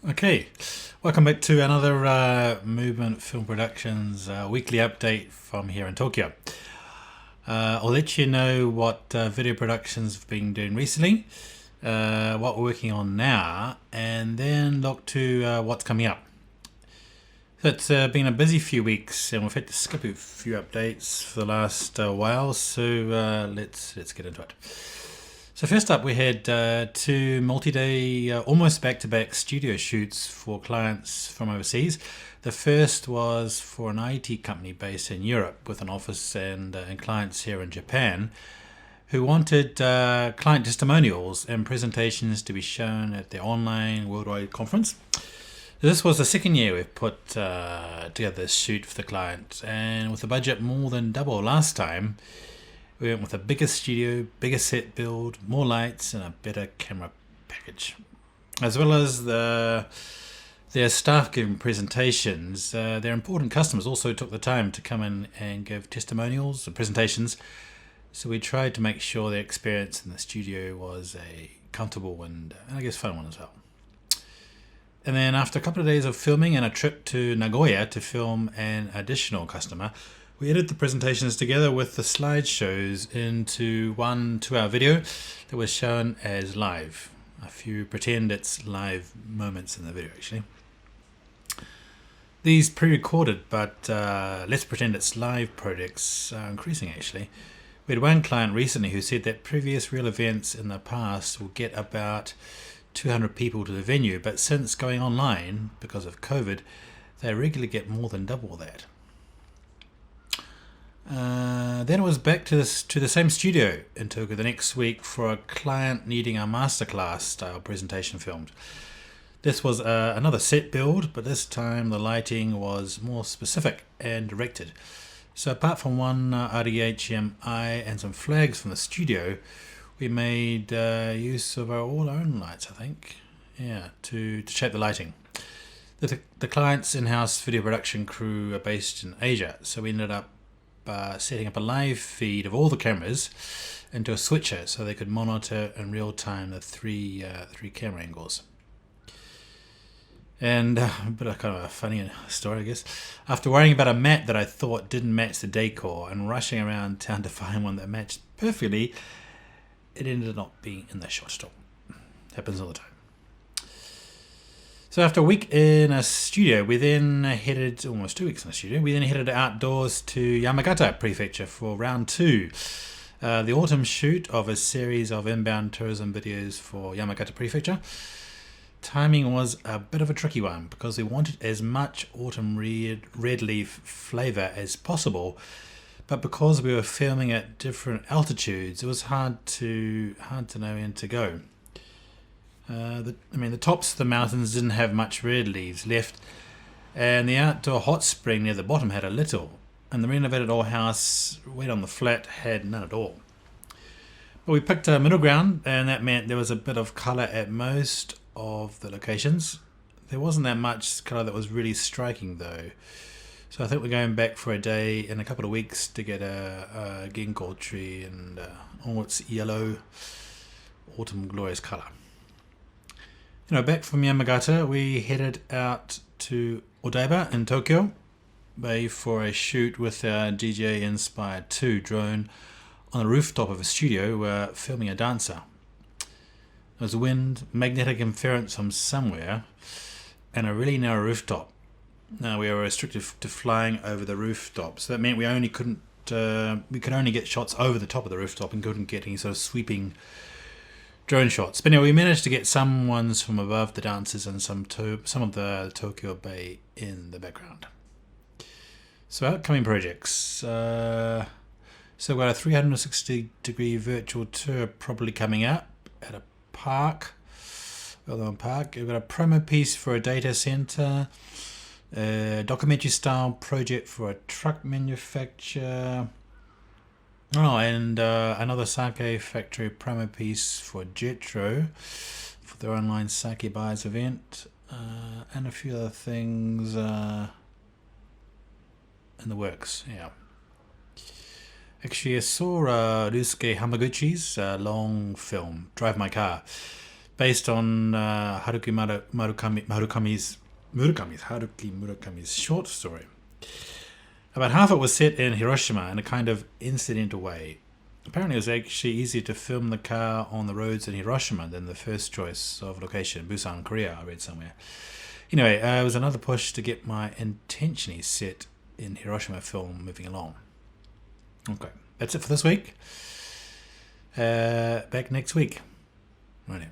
Okay, welcome back to another Movement Film Productions weekly update from here in Tokyo. I'll let you know what video productions have been doing recently, what we're working on now, and then look to what's coming up. So it's been a busy few weeks, and we've had to skip a few updates for the last while. So let's get into it. So first up, we had two multi-day, almost back-to-back studio shoots for clients from overseas. The first was for an IT company based in Europe with an office and clients here in Japan who wanted client testimonials and presentations to be shown at their online worldwide conference. This was the second year we've put together this shoot for the client, and with the budget more than double last time, we went with a bigger studio, bigger set build, more lights, and a better camera package. As well as their staff giving presentations, their important customers also took the time to come in and give testimonials and presentations. So we tried to make sure their experience in the studio was a comfortable and I guess fun one as well. And then after a couple of days of filming and a trip to Nagoya to film an additional customer, we edited the presentations together with the slideshows into one 2-hour video that was shown as live. A few pretend it's live moments in the video actually. These pre-recorded but let's pretend it's live projects are increasing actually. We had one client recently who said that previous real events in the past will get about 200 people to the venue, but since going online because of COVID, they regularly get more than double that. Then it was back to the same studio in Tokyo the next week for a client needing a masterclass style presentation filmed. This was another set build, but this time the lighting was more specific and directed. So apart from one RDHMI and some flags from the studio, we made use of all our own lights, I think, to shape the lighting. The client's in-house video production crew are based in Asia, so we ended up setting up a live feed of all the cameras into a switcher so they could monitor in real time the three camera angles. And a bit of kind of a funny story, I guess. After worrying about a mat that I thought didn't match the decor and rushing around town to find one that matched perfectly, it ended up not being in the shot at all. Happens all the time. So after a week in a studio, we then headed, almost 2 weeks in a studio, we then headed outdoors to Yamagata Prefecture for round 2. The autumn shoot of a series of inbound tourism videos for Yamagata Prefecture. Timing was a bit of a tricky one because we wanted as much autumn red leaf flavour as possible, but because we were filming at different altitudes, it was hard to know when to go. The tops of the mountains didn't have much red leaves left, and the outdoor hot spring near the bottom had a little, and the renovated old house right on the flat had none at all. But we picked a middle ground, and that meant there was a bit of colour at most of the locations. There wasn't that much colour that was really striking though, so I think we're going back for a day in a couple of weeks to get a ginkgo tree and all its yellow autumn glorious colour. Back from Yamagata, we headed out to Odaiba in Tokyo Bay for a shoot with our DJ Inspired 2 drone on the rooftop of a studio filming a dancer. There was wind, magnetic interference from somewhere, and a really narrow rooftop. Now we were restricted to flying over the rooftop, so that meant we could only get shots over the top of the rooftop and couldn't get any sort of sweeping drone shots. But anyway, we managed to get some ones from above the dancers and some of the Tokyo Bay in the background. So upcoming projects. So we've got a 360-degree virtual tour probably coming up at a park. Well-known park. We've got a promo piece for a data center. A documentary-style project for a truck manufacturer. Oh, and another sake factory promo piece for Jetro for their online sake buyers event, and a few other things in the works. Yeah. Actually, I saw Ryusuke Hamaguchi's long film, Drive My Car. based on Haruki Murakami's short story. About half of it was set in Hiroshima in a kind of incidental way. Apparently, it was actually easier to film the car on the roads in Hiroshima than the first choice of location, Busan, Korea, I read somewhere. Anyway, it was another push to get my intentionally set in Hiroshima film moving along. Okay, that's it for this week. Back next week. Right now.